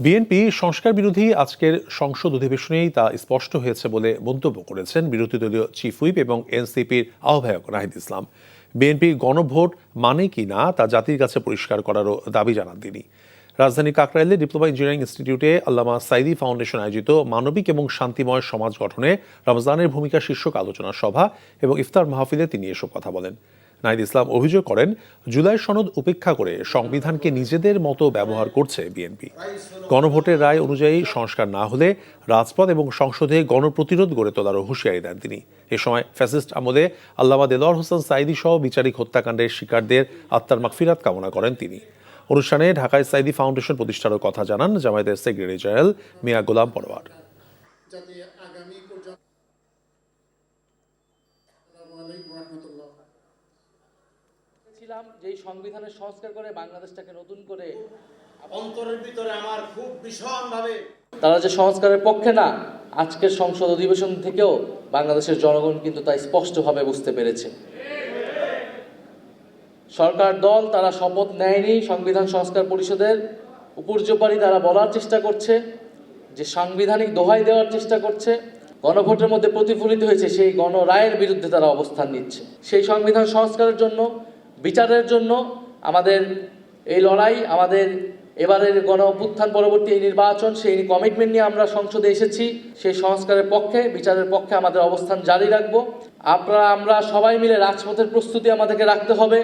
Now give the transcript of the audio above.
BNP সংস্কার বিরোধী আজকের সংসদ অধিবেশনেই তা স্পষ্ট হয়েছে বলে মন্তব্য করেছেন বিরোধী দলীয় চিফ হুইপ এবং এনসিপির আহ্বায়ক নাহিদ ইসলাম। বিএনপি গণভোট মানে কি না তা জাতির কাছে পরিষ্কার করারও দাবি জানান তিনি। রাজধানীর কাকরাইলে ডিপ্লোমা ইঞ্জিনিয়ারিং ইনস্টিটিউটে আল্লামা সাঈদী ফাউন্ডেশন আয়োজিত মানবিক এবং শান্তিময় সমাজ গঠনে রমজানের ভূমিকা শীর্ষক আলোচনা সভা এবং ইফতার মাহফিলে তিনি এসব কথা বলেন। নাহিদ ইসলাম অভিযোগ করেন, জুলাই সনদ উপেক্ষা করে সংবিধানকে নিজেদের মতো ব্যবহার করছে বিএনপি। গণভোটের রায় অনুযায়ী সংস্কার না হলে রাজপথ এবং সংসদে গণপ্রতিরোধ গড়ে তোলারও হুঁশিয়ারি দেন তিনি। এ সময় ফ্যাসিস্ট আমলে আল্লামা দেলোয়ার হোসেন সাঈদী সহ বিচারিক হত্যাকাণ্ডের শিকারদের আত্মার মাগফিরাত কামনা করেন তিনি। অনুষ্ঠানে ঢাকায় সাঈদী ফাউন্ডেশন প্রতিষ্ঠারও কথা জানান জামায়াতের সেক্রেটারি জেনারেল মিয়া গোলাম পরোয়ার। যেই সংবিধানের সংস্কার করে বাংলাদেশটাকে নতুন করে অন্তরের ভিতরে আমার খুব ভীষণভাবে তারা যে সংস্কারের পক্ষে না, আজকের সংসদ অধিবেশন থেকেও বাংলাদেশের জনগণ কিন্তু তা স্পষ্টভাবে বুঝতে পেরেছে। সরকার দল তারা শপথ নেয়নি সংবিধান সংস্কার পরিষদের, উপর্যুপরি তারা বলার চেষ্টা করছে যে সাংবিধানিক দোহাই দেওয়ার চেষ্টা করছে। গণভোটের মধ্যে প্রতিফলিত হয়েছে সেই গণরায়ের বিরুদ্ধে তারা অবস্থান নিচ্ছে। সেই সংবিধান সংস্কারের জন্য, বিচারের জন্য আমাদের এই লড়াই, আমাদের এবারের গণ অভ্যুত্থান পরবর্তী এই নির্বাচন, সেই কমিটমেন্ট নিয়ে আমরা সংসদে এসেছি। সেই সংস্কারের পক্ষে, বিচারের পক্ষে আমাদের অবস্থান জারি রাখবো। আমরা সবাই মিলে রাজপথের প্রস্তুতি আমাদেরকে রাখতে হবে।